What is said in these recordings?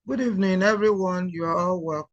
Good evening, everyone. You are all welcome.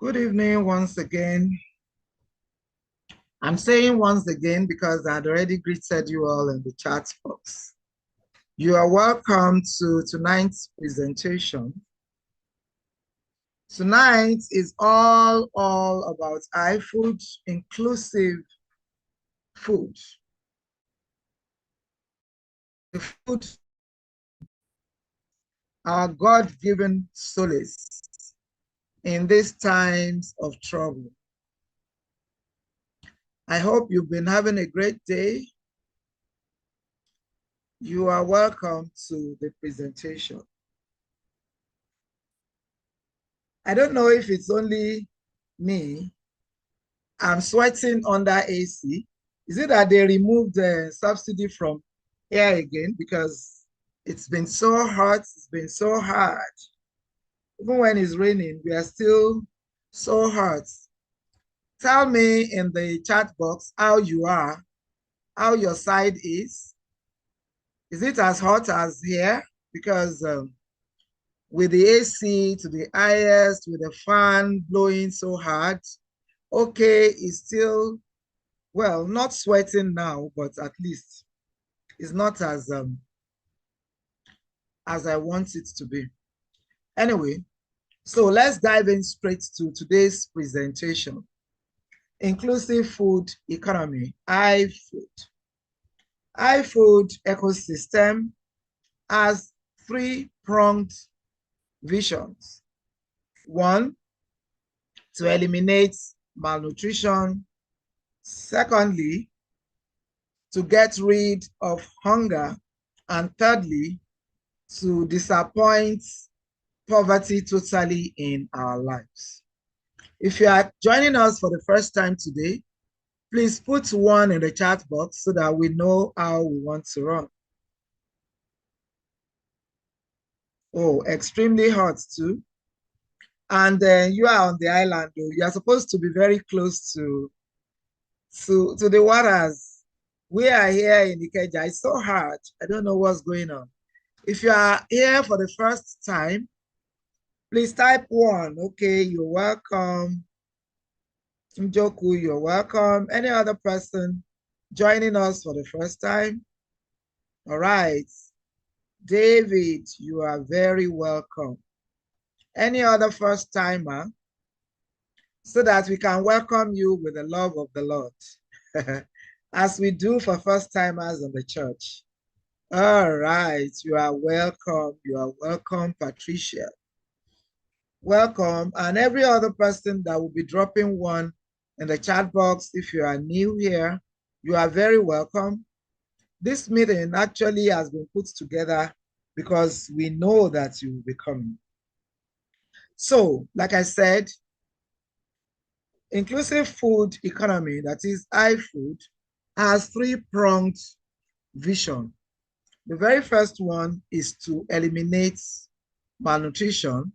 Good evening once again. I'm saying once again because I'd already greeted you all in the chat box. You are welcome to tonight's presentation. Tonight is all about iFood, inclusive food. food, our God-given solace in these times of trouble. I hope you've been having a great day. You are welcome to the presentation. I don't know if it's only me. I'm sweating under AC. Is it that they removed the subsidy from air again? Because it's been so hot, it's been so hard. Even when it's raining, we are still so hot. Tell me in the chat box how you are, how your side is. Is it as hot as here? Because with the AC to the highest, with the fan blowing so hard, okay, it's still, well, not sweating now, but at least it's not as I want it to be. Anyway, so let's dive in straight to today's presentation. Inclusive food economy, iFood. iFood ecosystem has three-pronged visions. One, to eliminate malnutrition. Secondly, to get rid of hunger. And thirdly, to disappoint poverty totally in our lives. If you are joining us for the first time today, please put one in the chat box so that we know how we want to run. Oh, extremely hot too. And you are on the island, though. You are supposed to be very close to the waters. We are here in Ikeja. It's so hard. I don't know what's going on. If you are here for the first time, please type one. Okay, you're welcome. Njoku, you're welcome. Any other person joining us for the first time? All right. David, you are very welcome. Any other first timer? So that we can welcome you with the love of the Lord, as we do for first timers in the church. All right, you are welcome. You are welcome, Patricia. Welcome, and every other person that will be dropping one in the chat box. If you are new here, you are very welcome. This meeting actually has been put together because we know that you will be coming. So, like I said, inclusive food economy, that is iFood, has three-pronged vision. The very first one is to eliminate malnutrition.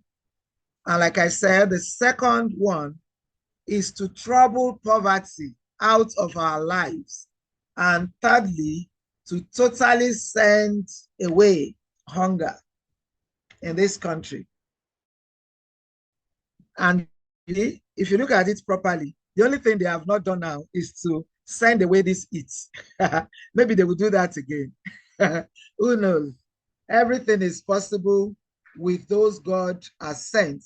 And like I said, the second one is to trouble poverty out of our lives. And thirdly, to totally send away hunger in this country. And if you look at it properly, the only thing they have not done now is to send away this heat. Maybe they will do that again. Who knows? Everything is possible with those God has sent.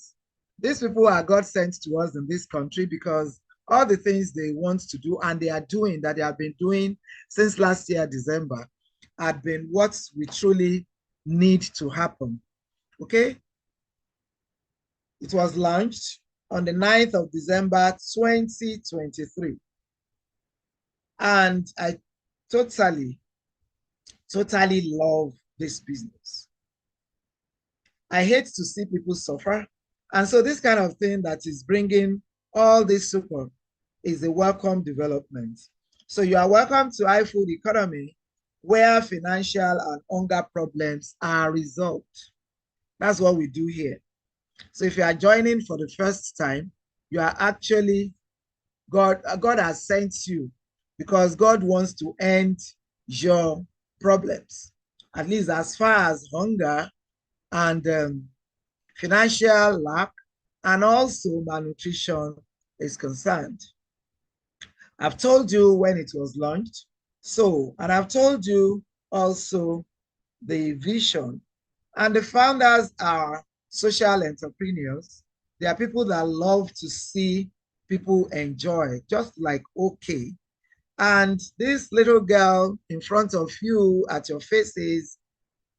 These people are God sent to us in this country because all the things they want to do and they are doing, that they have been doing since last year, December, had been what we truly need to happen. Okay? It was launched on the 9th of December, 2023. And I totally love this business. I hate to see people suffer. And so this kind of thing that is bringing all this support is a welcome development. So you are welcome to iFood economy, where financial and hunger problems are resolved. That's what we do here. So if you are joining for the first time, you are actually, God has sent you because God wants to end your problems, at least as far as hunger and financial lack and also malnutrition is concerned. I've told you when it was launched. So, and I've told you also the vision. And the founders are social entrepreneurs. They are people that love to see people enjoy, just like okay. And this little girl in front of you at your faces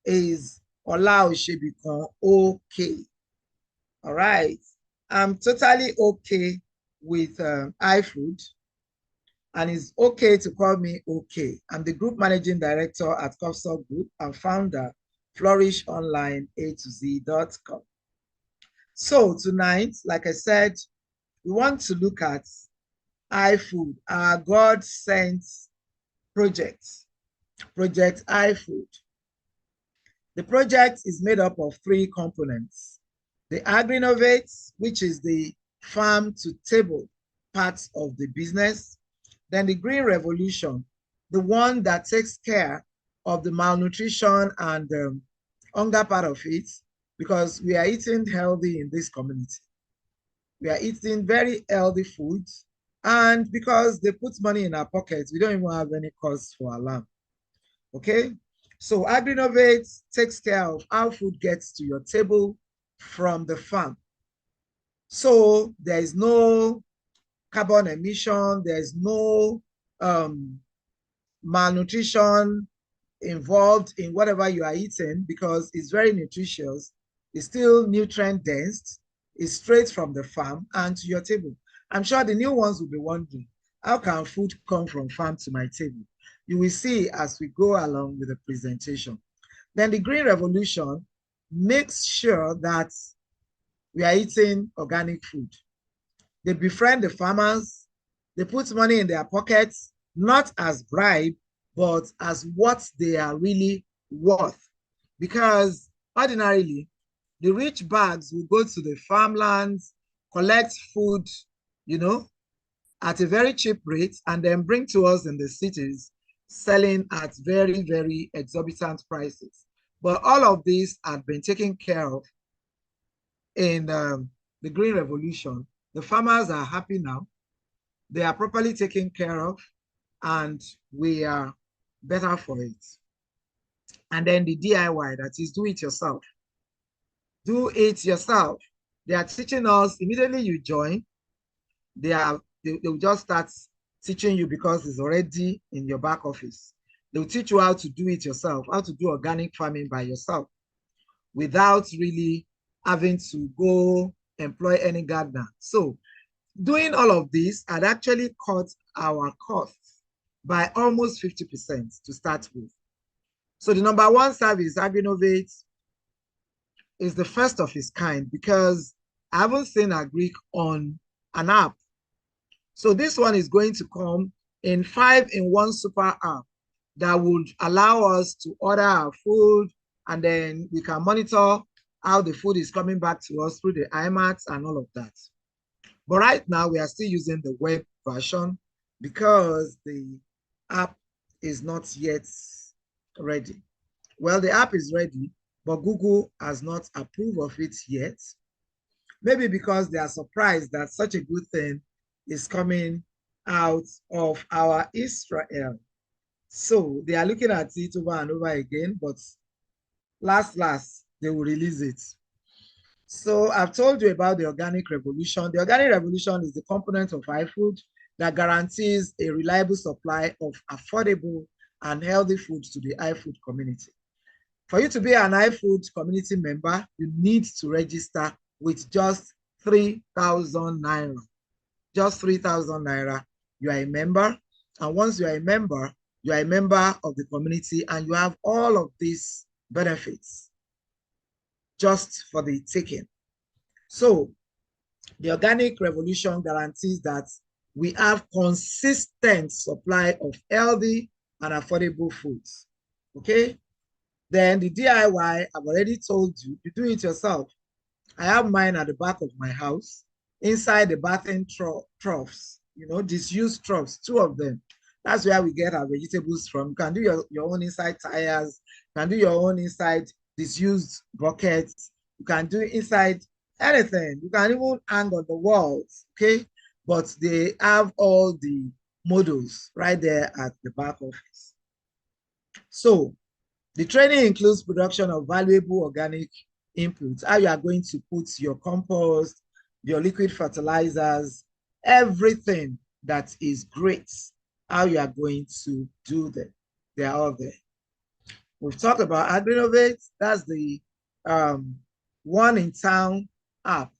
is Ola Oshibikon okay. All right. I'm totally okay with iFood, and it's okay to call me okay. I'm the group managing director at Cofsol Group and founder flourishonline A to Z.com. So tonight, like I said, we want to look at iFood, our God sent project, Project iFood. The project is made up of three components. The Agri-Innovate, which is the farm to table part of the business. Then the Green Revolution, the one that takes care of the malnutrition and hunger part of it, because we are eating healthy in this community. We are eating very healthy foods, and because they put money in our pockets, we don't even have any cause for alarm. Okay? So Agri-Innovate takes care of how food gets to your table from the farm. So there is no carbon emission, there's no malnutrition involved in whatever you are eating because it's very nutritious, it's still nutrient dense, it's straight from the farm and to your table. I'm sure the new ones will be wondering, how can food come from farm to my table? You will see as we go along with the presentation. Then the Green Revolution makes sure that we are eating organic food. They befriend the farmers, they put money in their pockets, not as bribe, but as what they are really worth. Because ordinarily, the rich bags will go to the farmlands, collect food, you know, at a very cheap rate, and then bring to us in the cities, selling at very, very exorbitant prices. But all of these have been taken care of in the Green Revolution. The farmers are happy now. They are properly taken care of, and we are better for it. And then the DIY, that is do it yourself. Do it yourself. They are teaching us immediately you join. They will just start teaching you because it's already in your back office. They'll teach you how to do it yourself, how to do organic farming by yourself without really having to go employ any gardener. So doing all of this had actually cut our costs by almost 50% to start with. So the number one service, Agri-Innovate, is the first of its kind because I haven't seen Agric on an app. So this one is going to come in 5-in-1 super app that would allow us to order our food, and then we can monitor how the food is coming back to us through the iMats and all of that. But right now we are still using the web version because the app is not yet ready. Well, the app is ready, but Google has not approved of it yet. Maybe because they are surprised that such a good thing is coming out of our Israel. So they are looking at it over and over again, but last, they will release it. So I've told you about the organic revolution. The organic revolution is the component of iFood that guarantees a reliable supply of affordable and healthy food to the iFood community. For you to be an iFood community member, you need to register with just 3,000 naira. Just 3,000 naira, you are a member. And once you are a member of the community and you have all of these benefits just for the taking. So the organic revolution guarantees that we have consistent supply of healthy and affordable foods. Okay? Then the DIY, I've already told you, you do it yourself. I have mine at the back of my house, inside the bathing troughs, you know, disused troughs, 2 of them. That's where we get our vegetables from. You can do your own inside tires, you can do your own inside disused buckets, you can do inside anything. You can even hang on the walls, okay? But they have all the models right there at the back office. So the training includes production of valuable organic inputs, how you are going to put your compost, your liquid fertilizers, everything that is great how you are going to do them. They are all there. We've talked about Adrenovate. That's the one in town app.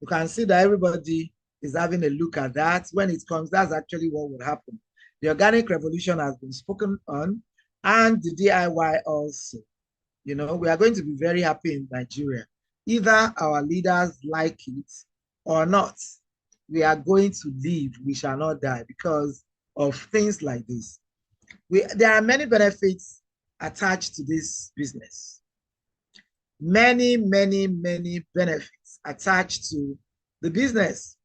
You can see that everybody is having a look at that. When it comes, that's actually what will happen. The organic revolution has been spoken on, and the DIY also. You know, we are going to be very happy in Nigeria. Either our leaders like it or not, we are going to live, we shall not die because of things like this. There are many benefits attached to this business. Many, many, many benefits attached to the business.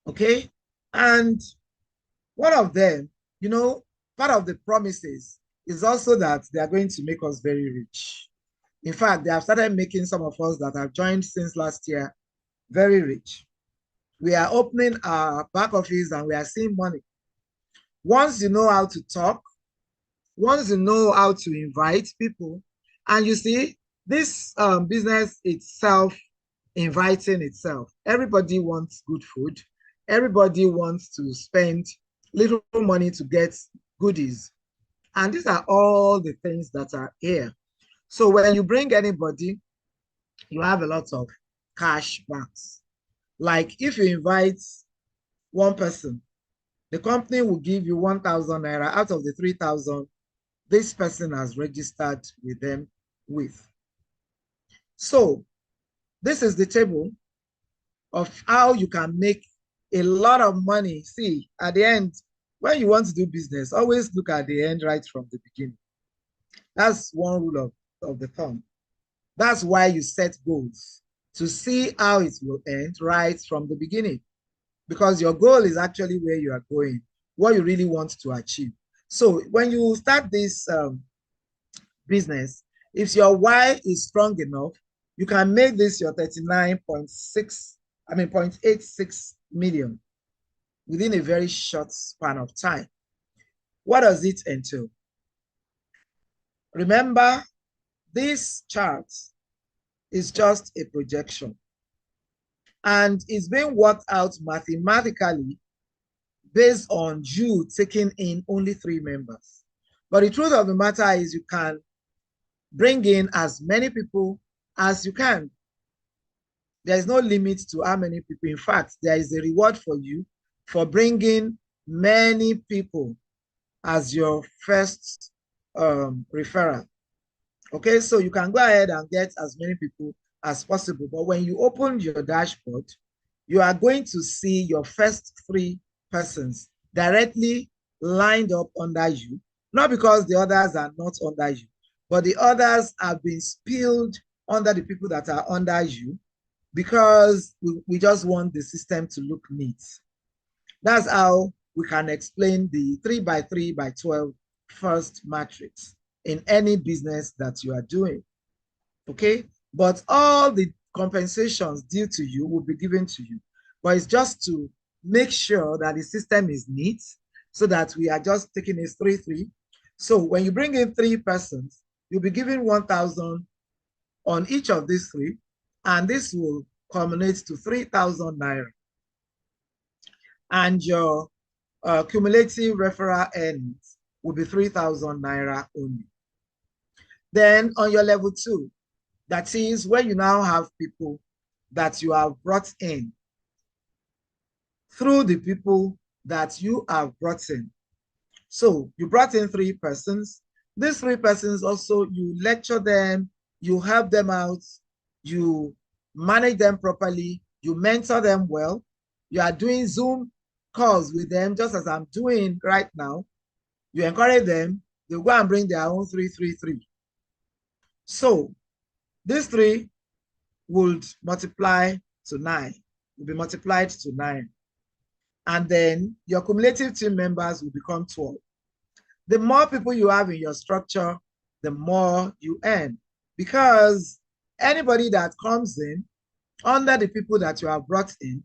Okay? And one of them, you know, part of the promises is also that they are going to make us very rich. In fact, they have started making some of us that have joined since last year very rich. We are opening our back office and we are seeing money. Once you know how to talk, once you know how to invite people, and you see this business itself inviting itself. Everybody wants good food. Everybody wants to spend little money to get goodies. And these are all the things that are here. So when you bring anybody, you have a lot of cash backs. Like if you invite one person, the company will give you 1,000 naira out of the 3,000 this person has registered with them with. So this is the table of how you can make a lot of money. See, at the end, when you want to do business, always look at the end right from the beginning. That's one rule of the thumb. That's why you set goals, to see how it will end right from the beginning. Because your goal is actually where you are going, what you really want to achieve. So when you start this business, if your why is strong enough, you can make this your 0.86 million within a very short span of time. What does it entail? Remember, this chart is just a projection and it's being worked out mathematically based on you taking in only 3 members. But the truth of the matter is you can bring in as many people as you can. There is no limit to how many people. In fact, there is a reward for you for bringing many people as your first referral. Okay, so you can go ahead and get as many people as possible. But when you open your dashboard, you are going to see your first 3 persons directly lined up under you, not because the others are not under you, but the others have been spilled under the people that are under you because we just want the system to look neat. That's how we can explain the 3 by 3 by 12 first matrix in any business that you are doing. Okay, but all the compensations due to you will be given to you, but it's just to make sure that the system is neat so that we are just taking it 3-3. So when you bring in 3 persons, you'll be given 1,000 on each of these 3, and this will culminate to 3,000 naira. And your cumulative referral earnings will be 3,000 naira only. Then on your level 2, that is when you now have people that you have brought in through the people that you have brought in. So you brought in 3 persons. These 3 persons also, you lecture them, you help them out, you manage them properly, you mentor them well, you are doing Zoom calls with them just as I'm doing right now. You encourage them, they go and bring their own 333. So these 3 would multiply to 9, will be multiplied to 9. And then your cumulative team members will become 12. The more people you have in your structure, the more you earn, because anybody that comes in under the people that you have brought in,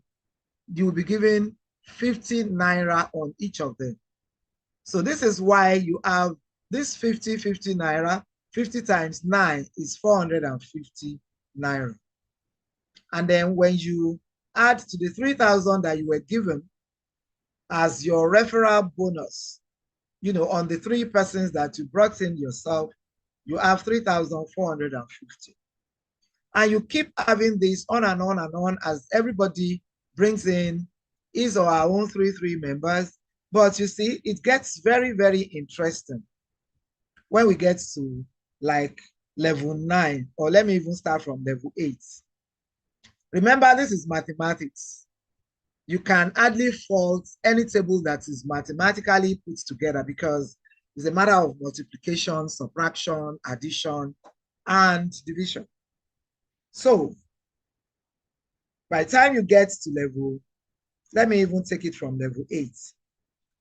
you will be given 50 naira on each of them. So this is why you have this 50 naira. 50 times 9 is 450 naira. And then when you add to the 3,000 that you were given, as your referral bonus, on the 3 persons that you brought in yourself, you have 3,450. And you keep having this on and on and on as everybody brings in his or our own 3 members. But you see, it gets very, very interesting when we get to like level 9, or let me even start from level 8. Remember, this is mathematics. You can hardly fault any table that is mathematically put together because it's a matter of multiplication, subtraction, addition, and division. So by the time you get to level, let me even take it from level 8,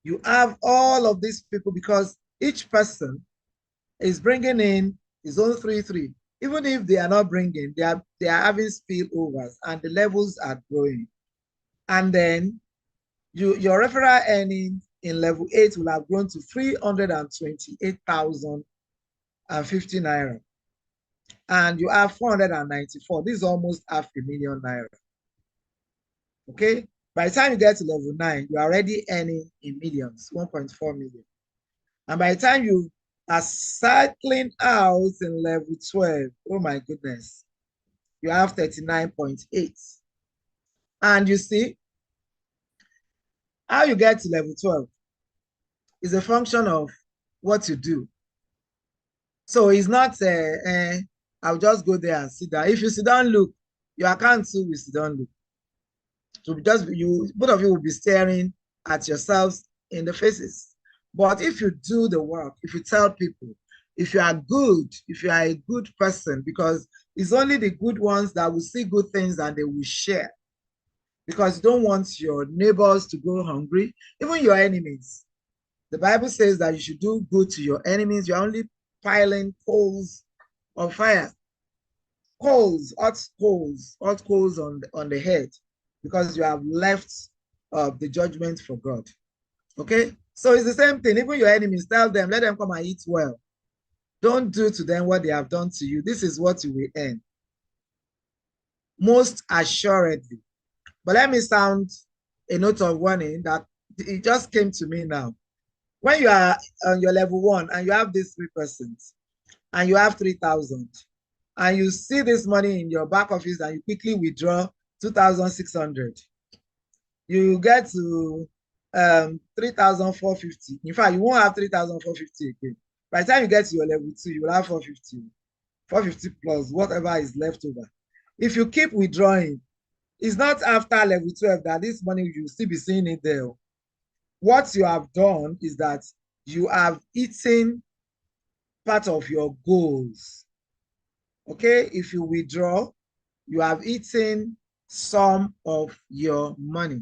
you have all of these people because each person is bringing in his own 3. Even if they are not bringing, they are having spillovers and the levels are growing. And then your referral earnings in level 8 will have grown to 328,050 naira. And you have 494. This is almost 500,000 naira. Okay? By the time you get to level 9, you're already earning in millions, 1.4 million. And by the time you are cycling out in level 12, oh my goodness, you have 39.8. And you see, how you get to level 12 is a function of what you do. So it's not, I'll just go there and sit down. If you sit down, look, your account too will sit down, look. So just both of you will be staring at yourselves in the faces. But if you do the work, if you tell people, if you are good, if you are a good person, because it's only the good ones that will see good things and they will share. Because you don't want your neighbors to go hungry, even your enemies. The Bible says that you should do good to your enemies. You're only piling coals of fire. Hot coals on the head, because you have left the judgment for God. Okay? So it's the same thing. Even your enemies, tell them, let them come and eat well. Don't do to them what they have done to you. This is what you will earn. Most assuredly. But let me sound a note of warning that it just came to me now. When you are on your level 1 and you have these 3 persons and you have 3,000 and you see this money in your back office and you quickly withdraw 2,600, you get to 3,450. In fact, you won't have 3,450 again. By the time you get to your level 2, you will have 450 plus whatever is left over. If you keep withdrawing, it's not after level 12 that this money, you will still be seeing it there. What you have done is that you have eaten part of your goals. Okay, if you withdraw, you have eaten some of your money.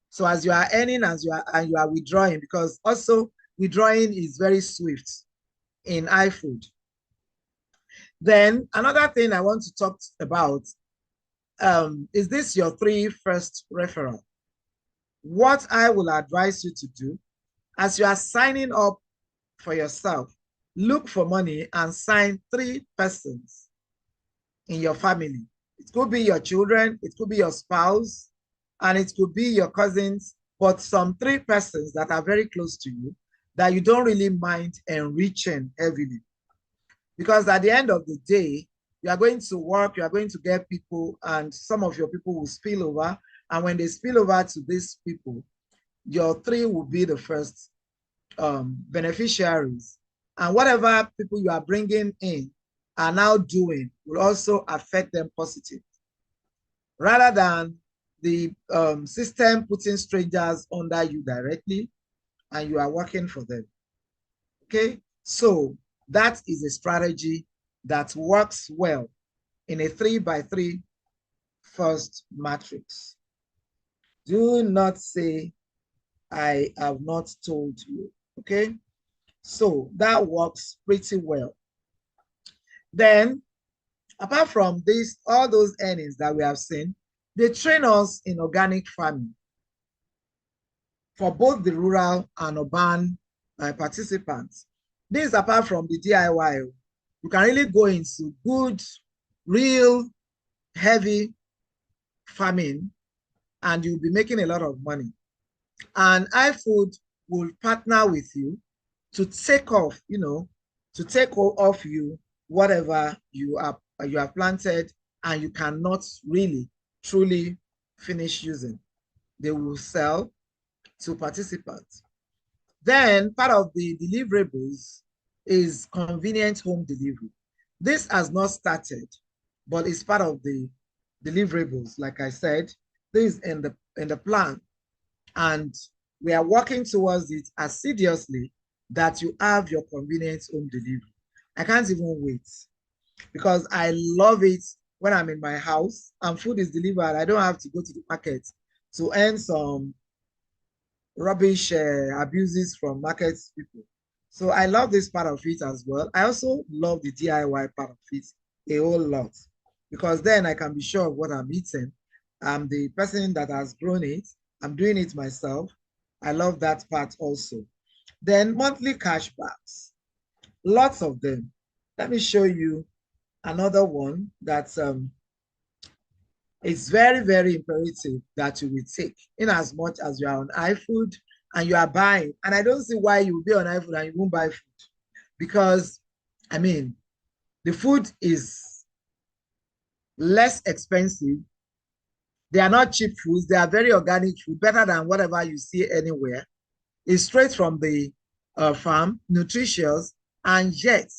So as you are earning, you are withdrawing, because also withdrawing is very swift in iFood. Then another thing I want to talk about, is this your 3 first referral? What I will advise you to do, as you are signing up for yourself, look for money and sign 3 persons in your family. It could be your children, it could be your spouse, and it could be your cousins, but some 3 persons that are very close to you that you don't really mind enriching heavily. Because at the end of the day, you are going to work, you are going to get people, and some of your people will spill over. And when they spill over to these people, your 3 will be the first beneficiaries. And whatever people you are bringing in are now doing will also affect them positively, rather than the system putting strangers under you directly and you are working for them. Okay, so that is a strategy that works well in a 3x3 first matrix. Do not say I have not told you. Okay, so that works pretty well. Then, apart from this, all those earnings that we have seen, they train us in organic farming for both the rural and urban participants. This, apart from the DIY, you can really go into good, real, heavy farming, and you'll be making a lot of money. And iFood will partner with you to take off, to take off you whatever you have planted and you cannot really truly finish using. They will sell to participants. Then part of the deliverables is convenient home delivery. This has not started, but it's part of the deliverables. Like I said, this is in the plan, and we are working towards it assiduously that you have your convenient home delivery. I can't even wait because I love it when I'm in my house and food is delivered. I don't have to go to the market to earn some rubbish abuses from market people. So I love this part of it as well. I also love the DIY part of it a whole lot because then I can be sure of what I'm eating. I'm the person that has grown it. I'm doing it myself. I love that part also. Then monthly cashbacks, lots of them. Let me show you another one that it's very, very imperative that you will take in as much as you are on iFood and you are buying. And I don't see why you will be on iFood and you won't buy food because, I mean, the food is less expensive. They are not cheap foods. They are very organic food, better than whatever you see anywhere. It's straight from the farm, nutritious, and yet,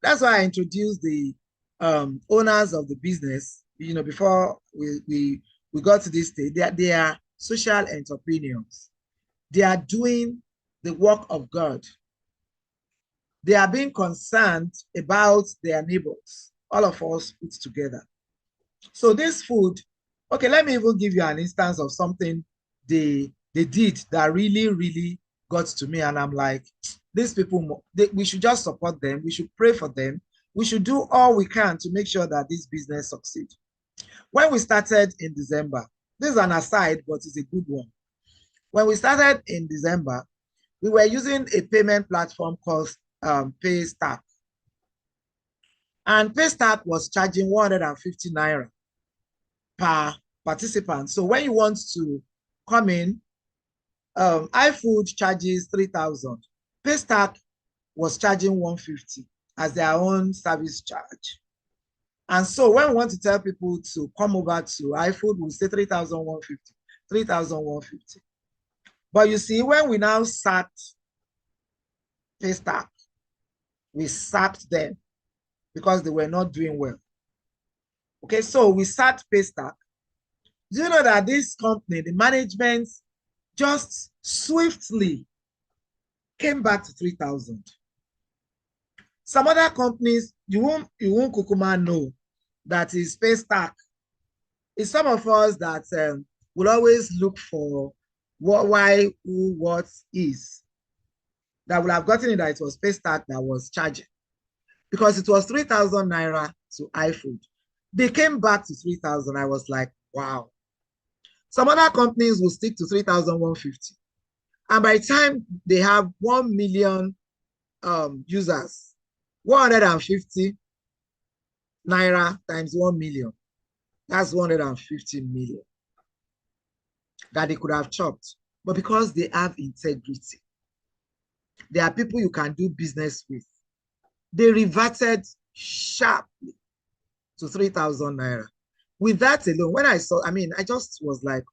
that's why I introduced the owners of the business, before we got to this stage. They are social entrepreneurs. They are doing the work of God. They are being concerned about their neighbors, all of us put together. So this food, okay, let me even give you an instance of something they did that really, really got to me. And I'm like, these people, we should just support them. We should pray for them. We should do all we can to make sure that this business succeeds. When we started in December, this is an aside, but it's a good one. When we started in December, we were using a payment platform called Paystack. And Paystack was charging 150 naira per participant. So when you want to come in, iFood charges 3,000. Paystack was charging 150 as their own service charge. And so when we want to tell people to come over to iFood, we'll say 3,150, 3,150. But you see, when we now sacked Paystack, we sacked them because they were not doing well. Okay, so we sacked Paystack. Do you know that this company, the management, just swiftly came back to 3,000? Some other companies, you won't kukuma know that is Paystack. It's some of us that will always look for why, who, what is. That would have gotten it that it was Paystack that was charging. Because it was 3,000 naira to iFood. They came back to 3,000. I was like, wow. Some other companies will stick to 3,150. And by the time they have 1 million users, 150 naira times 1 million, that's 150 million that they could have chopped. But because they have integrity, there are people you can do business with. They reverted sharply to 3,000 naira. With that alone, when I saw, I just was like,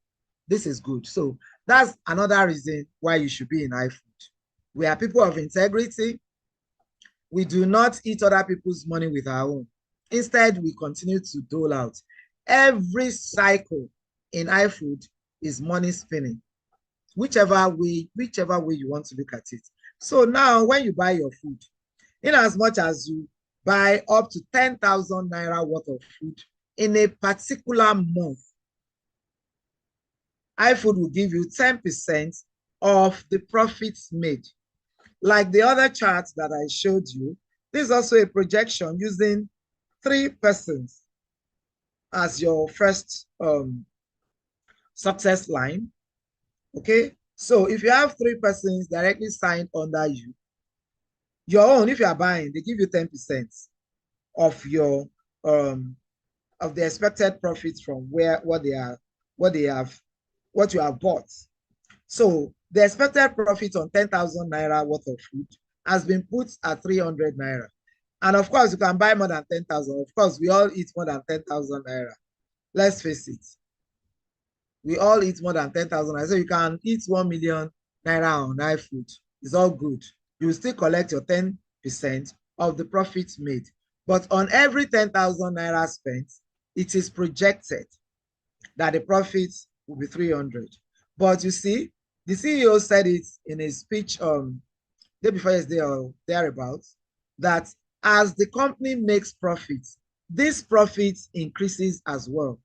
this is good. So that's another reason why you should be in iFood. We are people of integrity. We do not eat other people's money with our own. Instead, we continue to dole out. Every cycle in iFood is money spinning, whichever way you want to look at it. So now when you buy your food, in as much as you buy up to 10,000 naira worth of food in a particular month, iFood will give you 10% of the profits made. Like the other chart that I showed you, this is also a projection using 3 persons as your first success line. Okay, so if you have 3 persons directly signed under you, your own, if you are buying, they give you 10% of your of the expected profits from what you have bought. So the expected profit on 10,000 naira worth of food has been put at 300 naira. And of course, you can buy more than 10,000. Of course, we all eat more than 10,000 naira. Let's face it. We all eat more than 10,000 naira. So you can eat 1 million naira on iFood. It's all good. You will still collect your 10% of the profits made. But on every 10,000 naira spent, it is projected that the profits will be 300. But you see, the CEO said it in a speech day before yesterday or thereabouts, that as the company makes profits, this profit increases as well.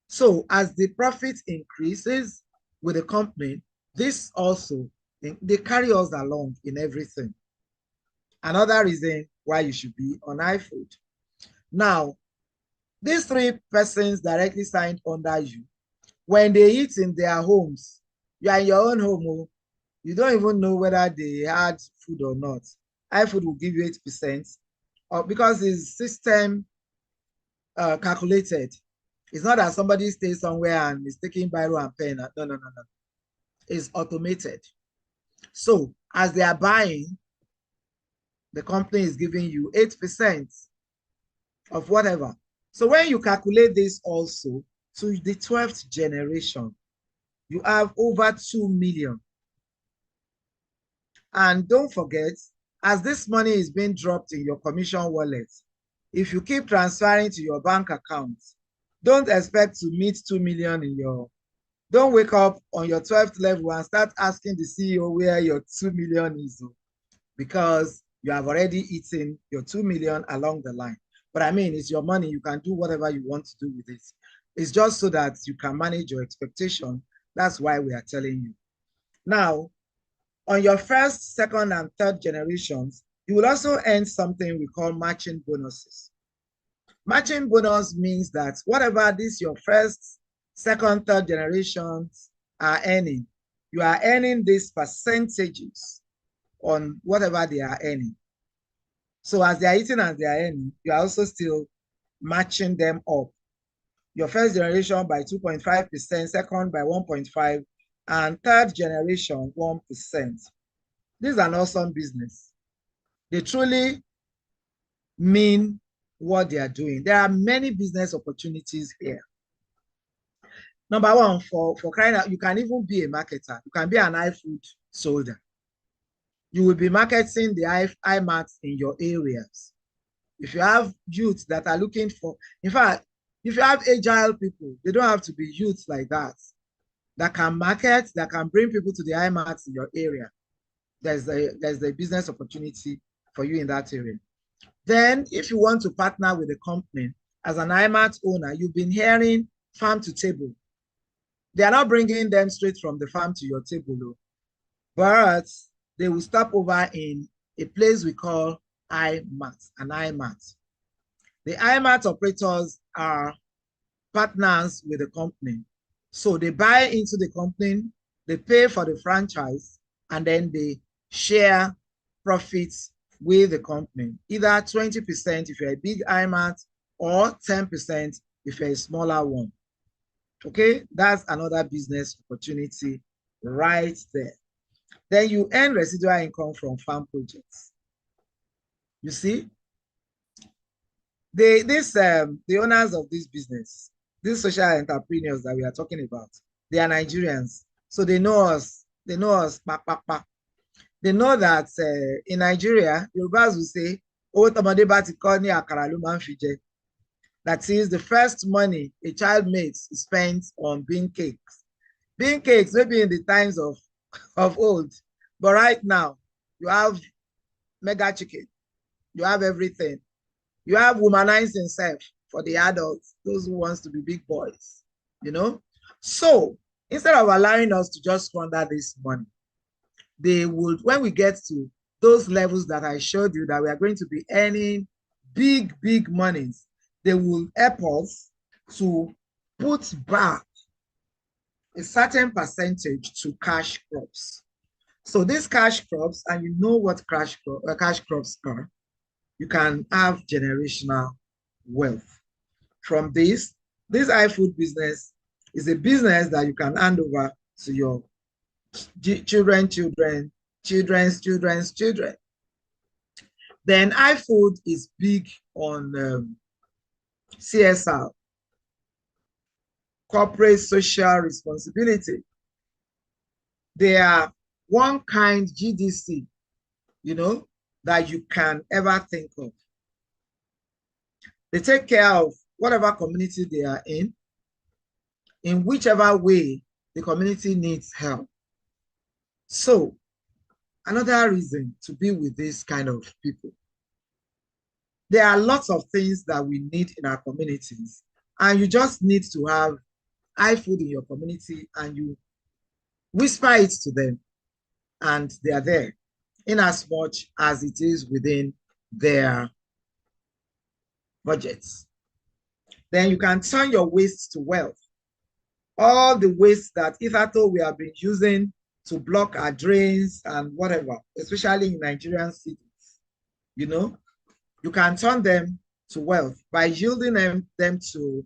So as the profit increases with the company, this also, they carry us along in everything. Another reason why you should be on iFood. Now, these three persons directly signed under you, when they eat in their homes, you are in your own home, you don't even know whether they had food or not. iFood will give you 8%, because it's system calculated. It's not that somebody stays somewhere and is taking biro and pen. No, no, no, no. It's automated. So as they are buying, the company is giving you 8% of whatever. So when you calculate this also to the 12th generation, you have over 2 million. And don't forget, as this money is being dropped in your commission wallet, if you keep transferring to your bank account, don't expect to meet 2 million in your, don't wake up on your 12th level and start asking the CEO where your 2 million is, because you have already eaten your 2 million along the line. But I mean, it's your money. You can do whatever you want to do with it. It's just so that you can manage your expectation. That's why we are telling you. Now, on your first, second, and third generations, you will also earn something we call matching bonuses. Matching bonus means that whatever this your first, second, third generations are earning, you are earning these percentages on whatever they are earning. So as they are eating and they are earning, you are also still matching them up. Your first generation by 2.5%, second by 1.5%, and third generation 1%. This is an awesome business. They truly mean what they are doing. There are many business opportunities here. Number one, for crying out, you can even be a marketer. You can be an iFood soldier. You will be marketing the iMats in your areas. If you have youth that are looking for, in fact, if you have agile people, they don't have to be youth like that can market, that can bring people to the iMats in your area. There's a business opportunity for you in that area. Then, if you want to partner with a company as an iMat owner, you've been hearing farm to table. They are not bringing them straight from the farm to your table, but they will stop over in a place we call iMat, an iMat. The iMat operators are partners with the company. So they buy into the company, they pay for the franchise, and then they share profits with the company. Either 20% if you're a big iMat or 10% if you're a smaller one. Okay, that's another business opportunity right there. Then you earn residual income from farm projects. You see, the owners of this business, these social entrepreneurs that we are talking about, they are Nigerians. So they know us. They know us. They know that in Nigeria, Yorubas will say, that is the first money a child makes is spent on bean cakes. Bean cakes, maybe in the times of old. But right now, you have mega chicken. You have everything. You have womanizing self for the adults, those who wants to be big boys, you know? So instead of allowing us to just squander this money, they would, when we get to those levels that I showed you that we are going to be earning big, big monies, they will help us to put back a certain percentage to cash crops. So these cash crops, and you know what cash crops are, you can have generational wealth. From this iFood business is a business that you can hand over to your children's children. Then iFood is big on CSR, corporate social responsibility. They are one kind GDC, that you can ever think of. They take care of whatever community they are in whichever way the community needs help. So, another reason to be with this kind of people. There are lots of things that we need in our communities, and you just need to have iFood in your community and you whisper it to them, and they are there in as much as it is within their budgets. Then you can turn your waste to wealth. All the waste that hitherto we have been using to block our drains and whatever, especially in Nigerian cities, you can turn them to wealth by yielding them to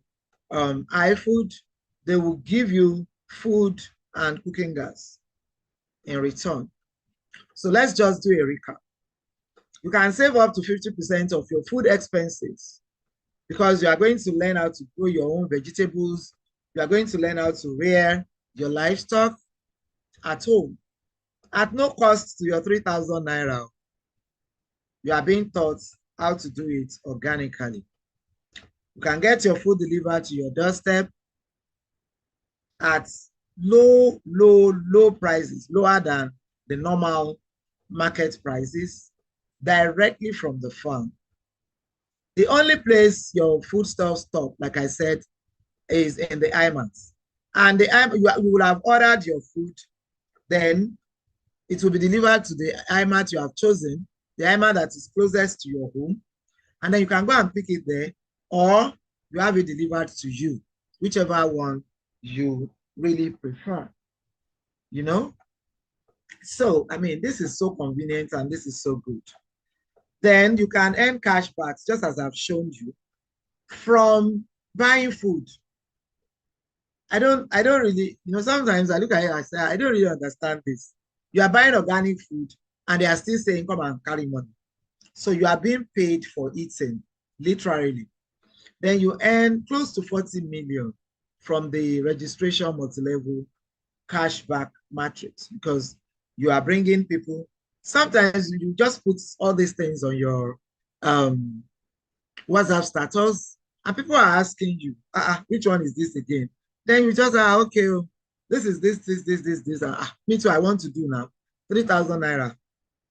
iFood. They will give you food and cooking gas in return. So let's just do a recap. You can save up to 50% of your food expenses because you are going to learn how to grow your own vegetables. You are going to learn how to rear your livestock at home at no cost to your 3,000 naira. You are being taught how to do it organically. You can get your food delivered to your doorstep at low prices, lower than the normal market prices, directly from the farm. The only place your foodstuffs stop, like I said, is in the IMATs. And you will have ordered your food, then it will be delivered to the IMAT you have chosen, the IMAT that is closest to your home, and then you can go and pick it there, or you have it delivered to you, whichever one you really prefer. So, this is so convenient and this is so good. Then you can earn cashbacks, just as I've shown you, from buying food. I don't really, sometimes I look at it and I say, I don't really understand this. You are buying organic food and they are still saying, come and carry money. So you are being paid for eating, literally. Then you earn close to 40 million from the registration multi-level cashback matrix because you are bringing people. Sometimes you just put all these things on your WhatsApp status and people are asking you, which one is this again? Then you just are, okay, this is this. Me too, I want to do now. 3,000 naira.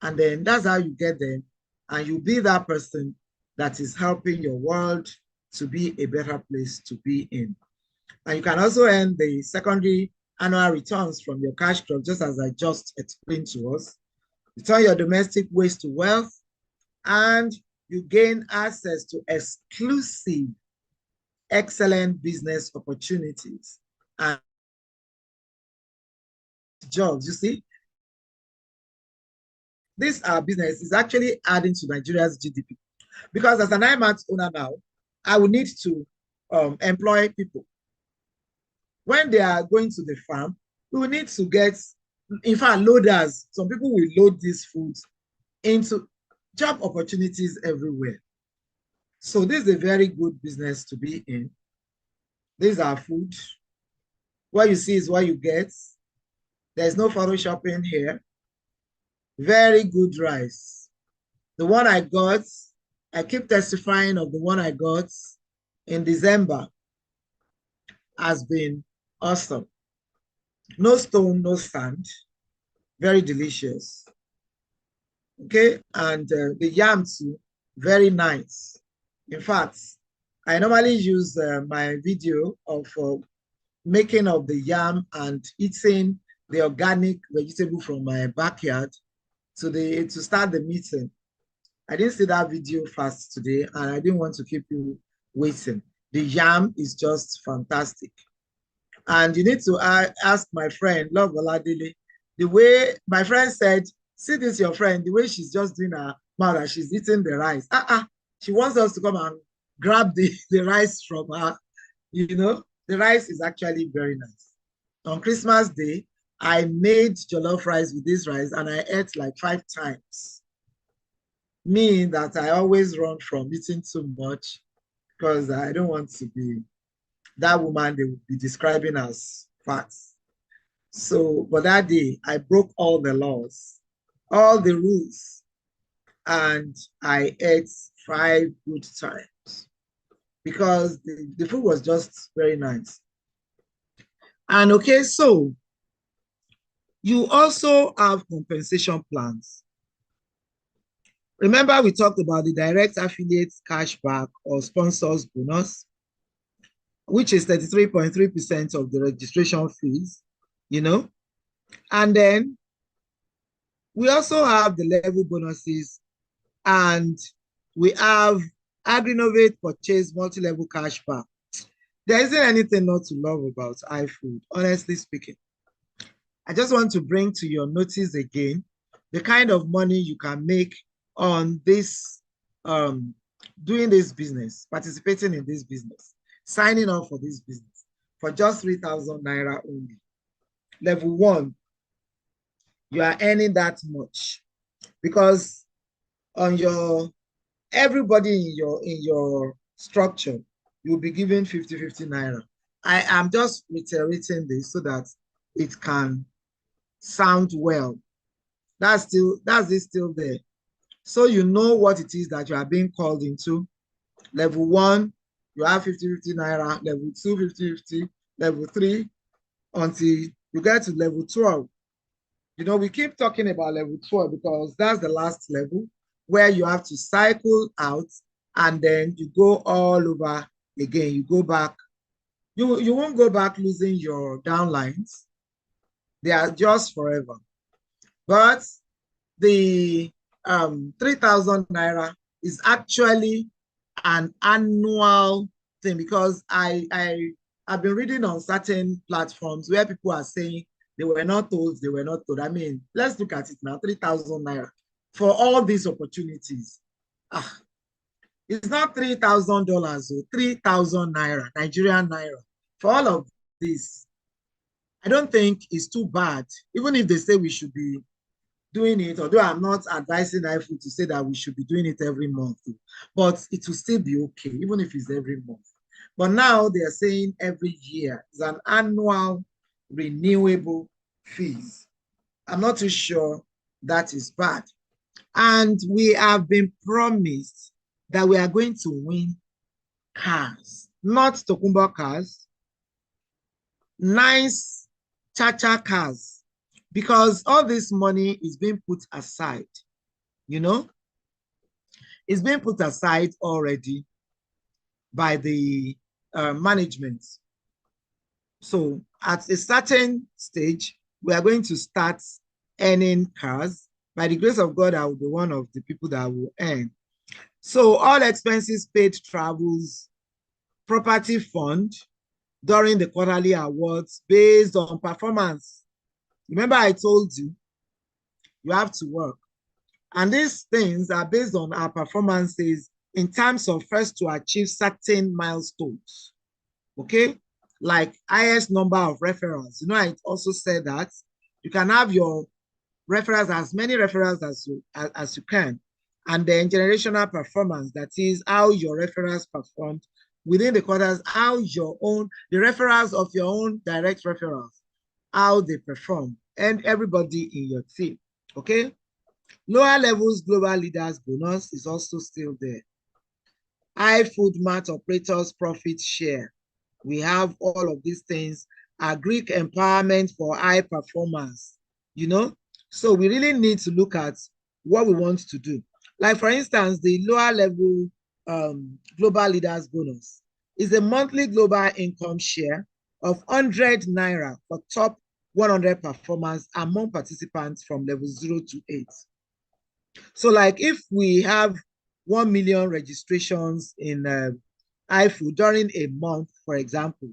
And then that's how you get them. And you be that person that is helping your world to be a better place to be in. And you can also earn the secondary annual returns from your cash crop, just as I just explained to us. You turn your domestic waste to wealth, and you gain access to exclusive, excellent business opportunities and jobs. You see, this business is actually adding to Nigeria's GDP because as an IMAT owner now, I will need to employ people. When they are going to the farm, we will need to get, in fact, loaders. Some people will load these foods into job opportunities everywhere. So this is a very good business to be in. These are food. What you see is what you get. There's no photoshopping here. Very good rice. The one I got, I keep testifying of the one I got in December, has been awesome. No stone, no sand. Very delicious. Okay, and the yam too, very nice. In fact, I normally use my video of making of the yam and eating the organic vegetable from my backyard to start the meeting. I didn't see that video fast today and I didn't want to keep you waiting. The yam is just fantastic. And you need to ask my friend, Love Oladele, the way my friend said, see this your friend, the way she's just doing her mouth and she's eating the rice. She wants us to come and grab the rice from her. The rice is actually very nice. On Christmas Day, I made jollof rice with this rice and I ate like 5 times. Meaning that I always run from eating too much because I don't want to be that woman they would be describing as fat. So, but that day I broke all the laws, all the rules, and I ate 5 good times because the food was just very nice. And okay, so you also have compensation plans. Remember, we talked about the direct affiliate cashback or sponsors bonus, which is 33.3% of the registration fees, you know. And then we also have the level bonuses, and we have Agrinovate purchase multi-level cashback. There isn't anything not to love about iFood, honestly speaking. I just want to bring to your notice again the kind of money you can make on this, doing this business, participating in this business, signing up for this business for just 3,000 naira only. Level 1, you are earning that much because on your everybody in your structure, you'll be given 50 naira. I am just reiterating this so that it can sound well. That's it still there. So you know what it is that you are being called into. Level 1, you have 50 naira, level 2, 50, level 3, until you get to level 12. You know, we keep talking about level 12 because that's the last level where you have to cycle out and then you go all over again. You go back. You won't go back losing your downlines. They are just forever. But the 3,000 naira is actually an annual thing because I've been reading on certain platforms where people are saying they were not told, they were not told. I mean, let's look at it now, 3,000 naira for all these opportunities. It's not $3,000 or 3,000 naira, Nigerian naira. For all of this, I don't think it's too bad, even if they say we should be doing it, although I'm not advising iFood to say that we should be doing it every month, but it will still be okay, even if it's every month. But now they are saying every year. It's an annual renewable fees. I'm not too sure that is bad. And we have been promised that we are going to win cars, not Tokumbo cars, nice cha-cha cars, because all this money is being put aside, you know, it's being put aside already by the management. So at a certain stage, we are going to start earning cars. By the grace of God, I will be one of the people that will earn. So all expenses paid travels, property fund during the quarterly awards based on performance. Remember I told you, you have to work. And these things are based on our performances in terms of first to achieve certain milestones, okay? Like highest number of referrals. You know, I also said that you can have your referrals, as many referrals as you can. And then generational performance, that is how your referrals performed within the quarters, how your own, the referrals of your own direct referrals, how they perform, and everybody in your team, okay? Lower levels global leaders bonus is also still there. iFood mart operators profit share. We have all of these things. Greek empowerment for high performance, you know? So we really need to look at what we want to do. Like for instance, the lower level global leaders bonus is a monthly global income share of 100 naira for top 100 performance among participants from level 0 to 8. So like if we have 1 million registrations in iFood during a month, for example,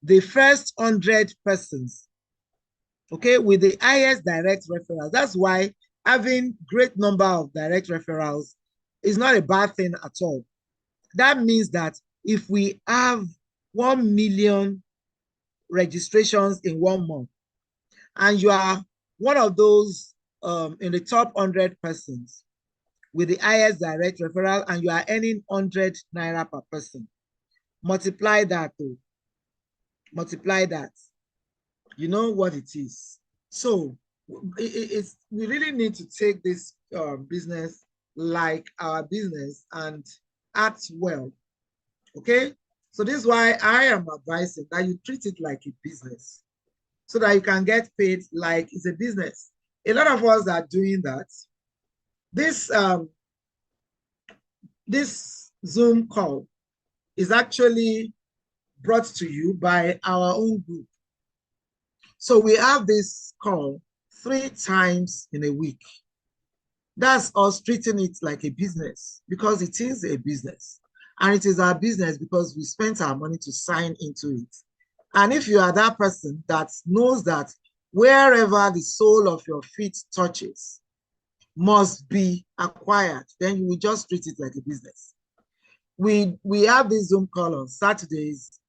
the first 100 persons, okay, with the highest direct referrals, that's why having great number of direct referrals is not a bad thing at all. That means that if we have 1 million registrations in 1 month, and you are one of those in the top 100 persons with the highest direct referral, and you are earning 100 naira per person, multiply that, multiply that. You know what it is. So we really need to take this business like our business and act well. Okay, so this is why I am advising that you treat it like a business so that you can get paid like it's a business. A lot of us are doing that. This Zoom call is actually brought to you by our own group. So we have this call 3 times in a week. That's us treating it like a business because it is a business. And it is our business because we spent our money to sign into it. And if you are that person that knows that wherever the sole of your feet touches must be acquired, then you will just treat it like a business. We have this Zoom call on Saturdays.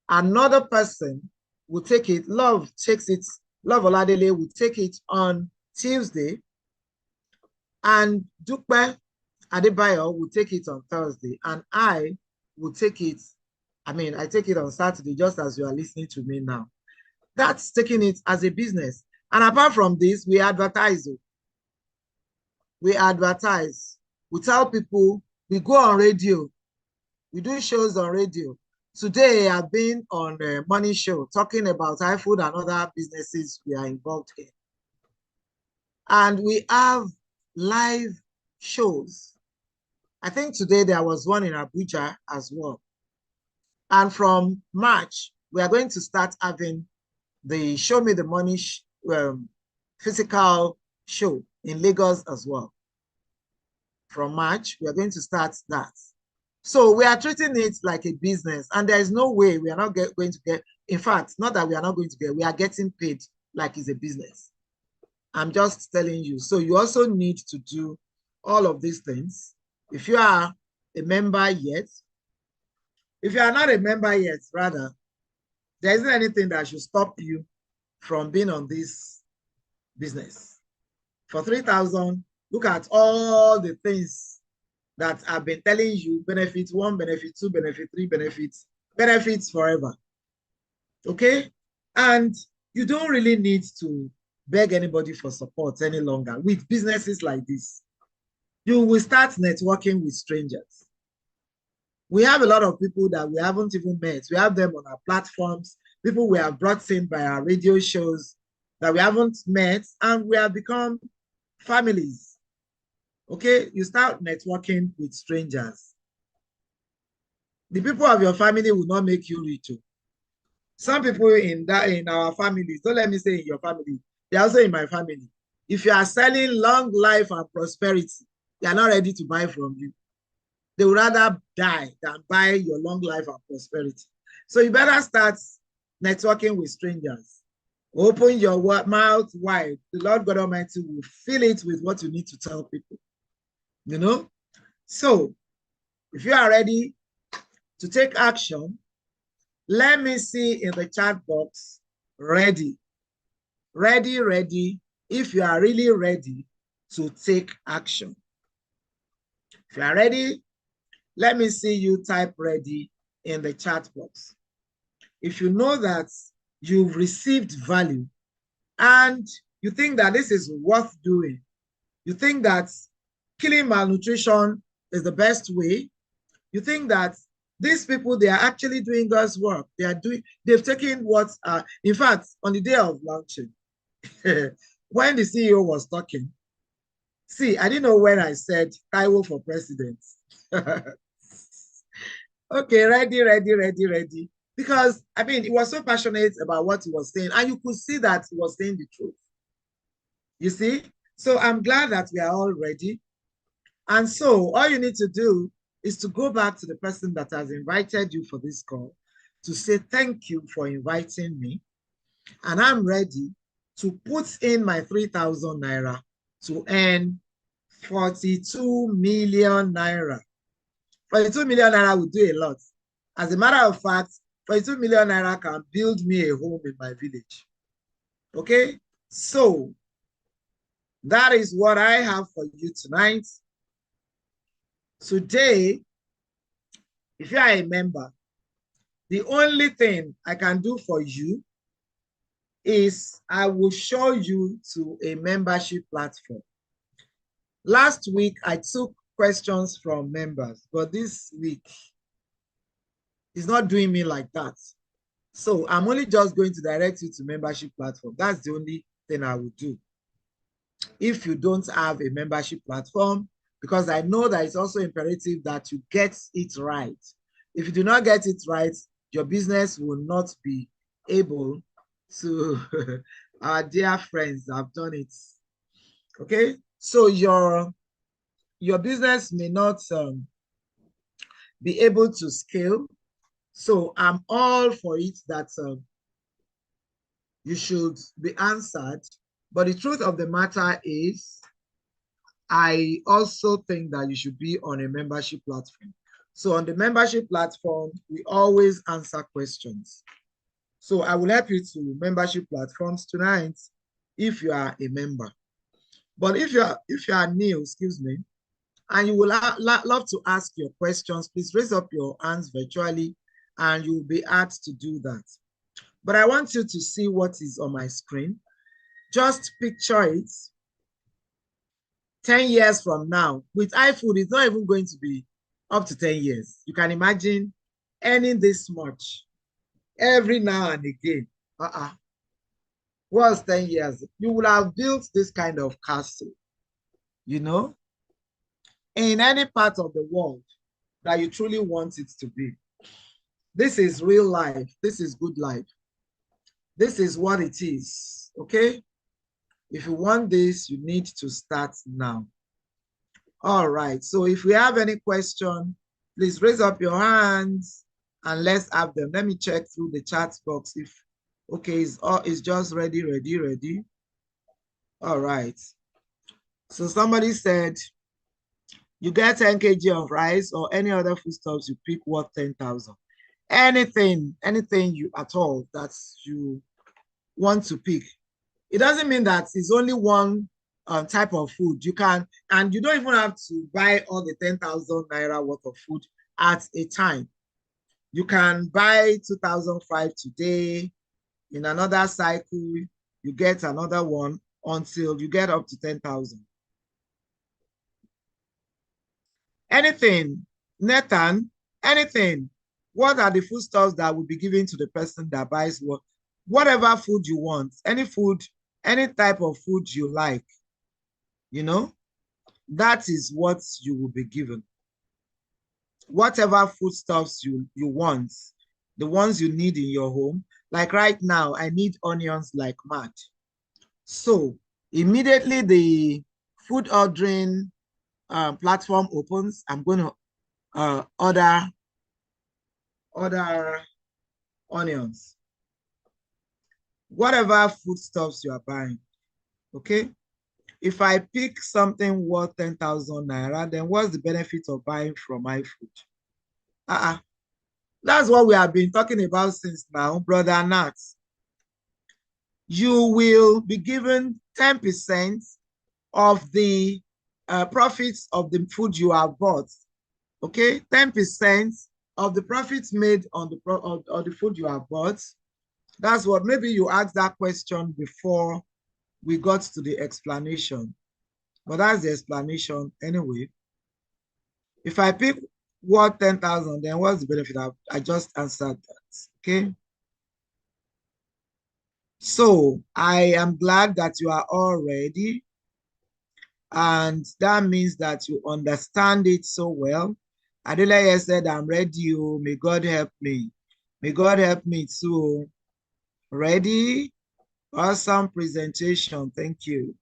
Another person will take it. Love takes it. Love Oladele will take it on Tuesday. And Dupe Adebayo will take it on Thursday. And I will take it. I take it on Saturday, just as you are listening to me now. That's taking it as a business. And apart from this, we advertise. We advertise. We tell people, we go on radio. We do shows on radio. Today, I've been on a money show talking about iFood and other businesses we are involved in. And we have live shows. I think today there was one in Abuja as well. And from March, we are going to start having the Show Me the Money physical show in Lagos as well. From March, we are going to start that. So we are treating it like a business, and there is no way we are not going to get, in fact, not that we are not going to get, we are getting paid like it's a business. I'm just telling you. So you also need to do all of these things. If you are a member yet, if you are not a member yet, rather, there isn't anything that should stop you from being on this business. For 3,000, look at all the things that I've been telling you: benefits 1, benefit 2, benefit 3, benefits forever. Okay? And you don't really need to beg anybody for support any longer with businesses like this. You will start networking with strangers. We have a lot of people that we haven't even met. We have them on our platforms, people we have brought in by our radio shows that we haven't met, and we have become families. Okay, you start networking with strangers. The people of your family will not make you rich. Some people in our families, don't let me say in your family, they're also in my family. If you are selling long life and prosperity, they are not ready to buy from you. They would rather die than buy your long life and prosperity. So you better start networking with strangers. Open your mouth wide. The Lord God Almighty will fill it with what you need to tell people. You know? So if you are ready to take action, let me see in the chat box, ready. Ready, ready. If you are really ready to take action. If you are ready, let me see you type ready in the chat box. If you know that you've received value and you think that this is worth doing, you think that killing malnutrition is the best way, you think that these people, they are actually doing God's work. They've taken what, in fact, on the day of launching, when the CEO was talking, see, I didn't know when I said Taiwo for president. Okay, ready, ready, ready, ready. Because, he was so passionate about what he was saying, and you could see that he was saying the truth. You see? So I'm glad that we are all ready. And so all you need to do is to go back to the person that has invited you for this call to say thank you for inviting me. And I'm ready to put in my 3,000 naira to earn 42 million naira. 42 million naira will do a lot. As a matter of fact, 42 million naira can build me a home in my village. Okay, so that is what I have for you tonight. Today, if you are a member, the only thing I can do for you is I will show you to a membership platform. Last week, I took questions from members, but this week is not doing me like that. So I'm only just going to direct you to membership platform. That's the only thing I will do. If you don't have a membership platform, because I know that it's also imperative that you get it right. If you do not get it right, your business will not be able to, our dear friends have done it. Okay, so your business may not be able to scale. So I'm all for it that you should be answered. But the truth of the matter is, I also think that you should be on a membership platform. So on the membership platform, we always answer questions. So I will help you to membership platforms tonight if you are a member. But if you are new, excuse me, and you will love to ask your questions, please raise up your hands virtually and you will be asked to do that. But I want you to see what is on my screen. Just picture it. 10 years from now, with iFood, it's not even going to be up to 10 years. You can imagine earning this much every now and again. What's 10 years? You will have built this kind of castle, you know, in any part of the world that you truly want it to be. This is real life. This is good life. This is what it is, okay? If you want this, you need to start now. All right, so if we have any question, please raise up your hands and let's have them. Let me check through the chat box if, okay, it's just ready. All right. So somebody said, you get 10 kg of rice or any other foodstuffs, you pick what 10,000. Anything you at all that you want to pick. It doesn't mean that it's only one type of food. You can, and you don't even have to buy all the 10,000 naira worth of food at a time. You can buy 2,005 today. In another cycle, you get another one until you get up to 10,000. Anything, Nathan, anything. What are the foodstuffs that will be given to the person that buys what? Whatever food you want, any food, any type of food you like, you know, that is what you will be given. Whatever foodstuffs you want, the ones you need in your home. Like right now, I need onions like mad. So immediately the food ordering platform opens, I'm going to order onions. Whatever foodstuffs you are buying, okay? If I pick something worth 10,000 naira, then what's the benefit of buying from iFood? That's what we have been talking about since now, brother Nat. You will be given 10% of the profits of the food you have bought. Okay, 10% of the profits made on the food you have bought. That's what, maybe you asked that question before we got to the explanation. But that's the explanation anyway. If I pick what 10,000, then what's the benefit? I just answered that, okay? So I am glad that you are all ready. And that means that you understand it so well. Adelaya said, I'm ready. Oh, may God help me. May God help me too. Ready? Awesome presentation. Thank you.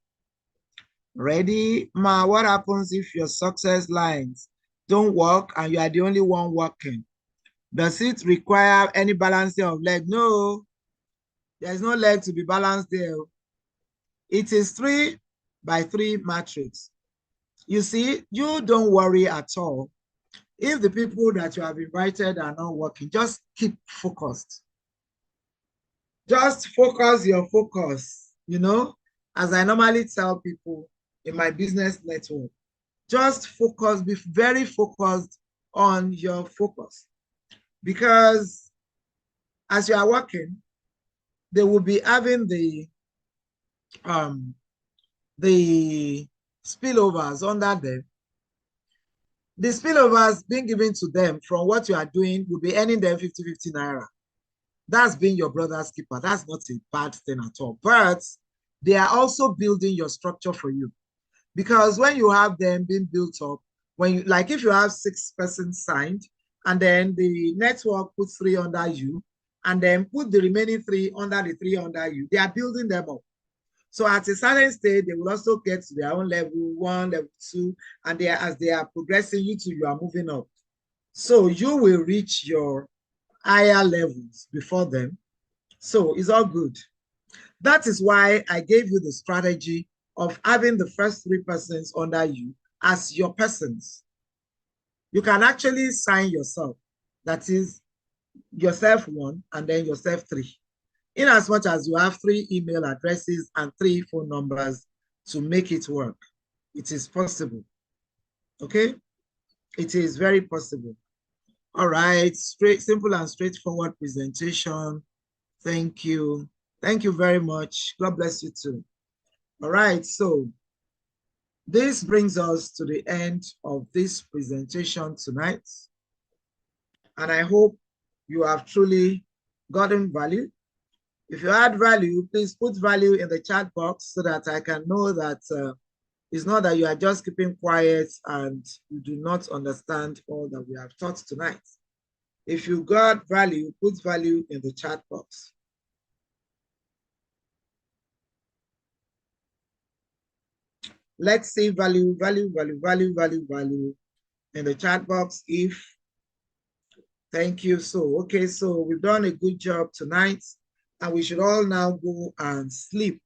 Ready? Ma, what happens if your success lines don't work and you are the only one working? Does it require any balancing of leg? No, there's no leg to be balanced there. It is 3 by 3 matrix. You see, you don't worry at all. If the people that you have invited are not working, just keep focused. Just focus your focus, as I normally tell people in my business network. Just focus, be very focused on your focus. Because as you are working, they will be having um the spillovers under them. The spillovers being given to them from what you are doing will be earning them 50 naira. That's being your brother's keeper. That's not a bad thing at all. But they are also building your structure for you. Because when you have them being built up, when you, like if you have 6 persons signed, and then the network puts 3 under you, and then put the remaining 3 under the 3 under you, they are building them up. So at a certain stage, they will also get to their own level 1, level 2, and as they are progressing, you are moving up. So you will reach your higher levels before them. So it's all good. That is why I gave you the strategy of having the first 3 persons under you as your persons. You can actually sign yourself. That is yourself 1 and then yourself 3. In as much as you have 3 email addresses and 3 phone numbers to make it work. It is possible. Okay? It is very possible. All right. Simple and straightforward presentation. Thank you. Thank you very much. God bless you too. All right. So this brings us to the end of this presentation tonight. And I hope you have truly gotten value. If you add value, please put value in the chat box so that I can know that it's not that you are just keeping quiet and you do not understand all that we have taught tonight. If you got value, put value in the chat box. Let's see value in the chat box. Thank you. So, okay, so we've done a good job tonight, and we should all now go and sleep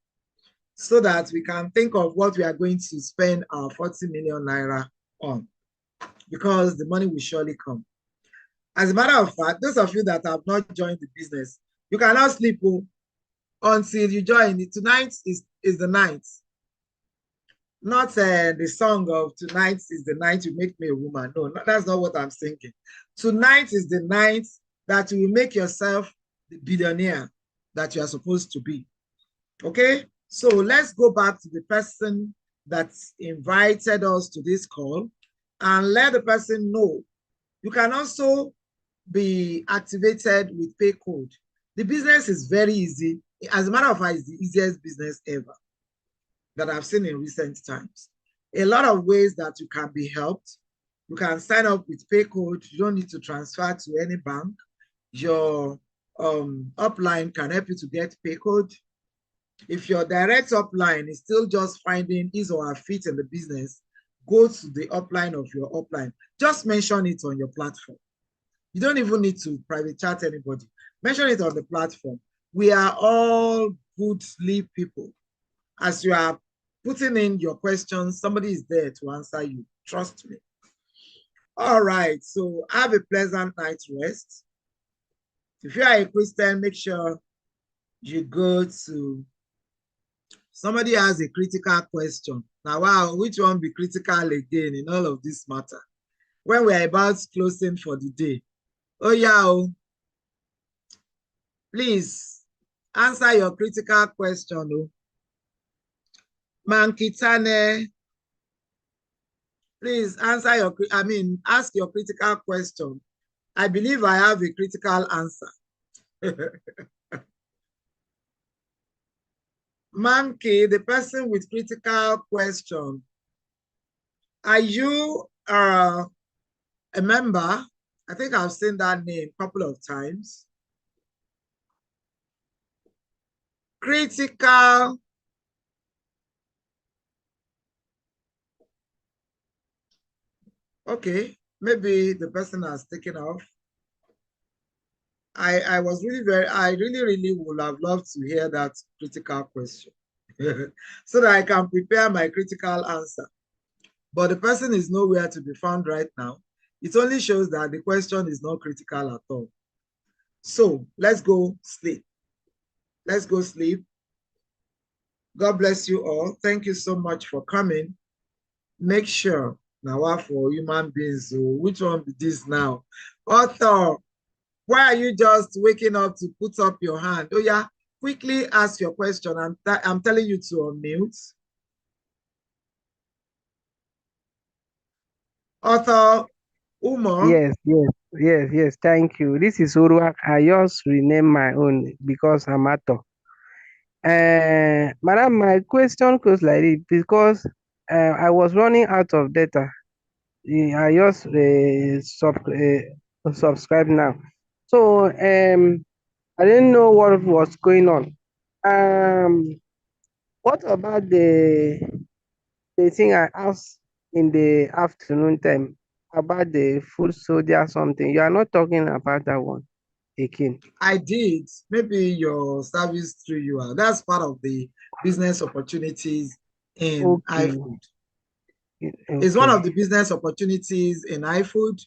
so that we can think of what we are going to spend our 40 million naira on, because the money will surely come. As a matter of fact, those of you that have not joined the business, you cannot sleep until you join it. Tonight is the night. Not the song of tonight is the night you make me a woman. No, that's not what I'm thinking. Tonight is the night that you will make yourself the billionaire that you are supposed to be. Okay? So let's go back to the person that invited us to this call and let the person know. You can also be activated with pay code. The business is very easy. As a matter of fact, it's the easiest business ever that I've seen in recent times. A lot of ways that you can be helped. You can sign up with pay code. You don't need to transfer to any bank. Your upline can help you to get pay code. If your direct upline is still just finding his or her feet in the business, go to the upline of your upline. Just mention it on your platform. You don't even need to private chat anybody. Mention it on the platform. We are all good sleep people. As you are putting in your questions, somebody is there to answer you. Trust me. All right. So have a pleasant night's rest. If you are a Christian, make sure you go to... Somebody has a critical question. Now, wow, which one be critical again in all of this matter? When we're about closing for the day. Oh, yeah. Please answer your critical question. Mankitane, please ask your critical question. I believe I have a critical answer. Manki, the person with critical question. Are you a member? I think I've seen that name a couple of times. Critical. Okay, maybe the person has taken off. I really would have loved to hear that critical question so that I can prepare my critical answer. But the person is nowhere to be found right now. It only shows that the question is not critical at all. So let's go sleep. Let's go sleep. God bless you all. Thank you so much for coming. Make sure now for human beings. So which one be this now? Author, why are you just waking up to put up your hand? Oh yeah, quickly ask your question. I'm telling you to unmute. Author Umo. Yes. Thank you. This is Uruak. I just renamed my own because I'm Ato. Madam, my question goes like this because I was running out of data. I just subscribe now. So I didn't know what was going on. Um, what about the thing I asked in the afternoon time about the food soldier something? You are not talking about that one again. I did. Maybe your service through you. That's part of the business opportunities in Okay, iFood. It's one okay, of the business opportunities in iFood.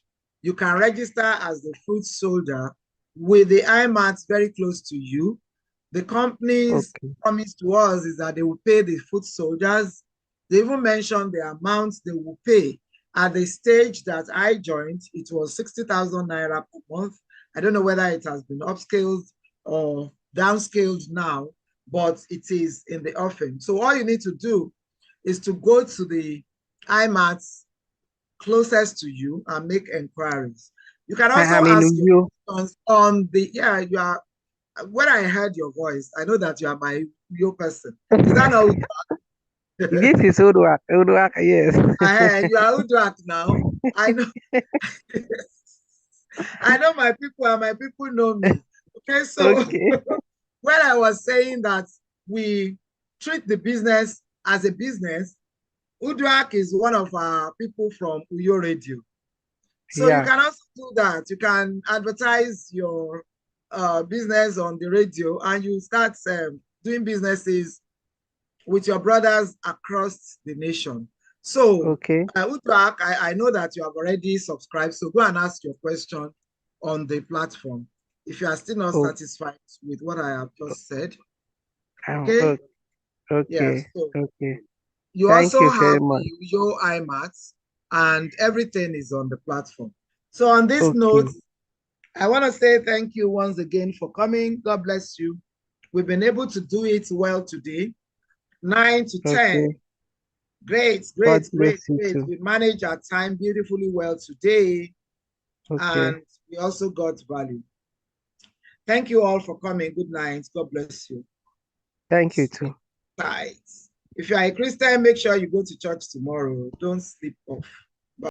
You can register as the food soldier with the IMATs very close to you. The company's okay. promise to us is that they will pay the food soldiers. They even mentioned the amounts they will pay. At the stage that I joined, it was 60,000 naira per month. I don't know whether it has been upscaled or downscaled now, but it is in the offing. So all you need to do is to go to the IMATs closest to you and make inquiries. You can I also am in ask your Uyo. questions on the, yeah, you are, when I heard your voice, I know that you are my real person. Is that not This is Uduak. Uduak, yes. you are Udrak now. I know I know my people and my people know me. Okay, so Okay, when I was saying that we treat the business as a business, Udrak is one of our people from Uyo Radio. So you yeah, can also do that. You can advertise your business on the radio and you start doing businesses with your brothers across the nation. So, okay, Uduak, I know that you have already subscribed. So go and ask your question on the platform if you are still not oh, satisfied with what I have just said. oh, Okay. Yeah. okay, So okay. you Thank also you have very much. the Yo IMATs and everything is on the platform. So on this note, Okay, I want to say thank you once again for coming. God bless you. We've been able to do it well today. 9 to 10. okay. Great, God great, great, bless you great. too. We managed our time beautifully well today, Okay. and we also got value. Thank you all for coming. Good night. God bless you. Thank you Sleep too. tight. If you are a Christian, make sure you go to church tomorrow. Don't sleep off.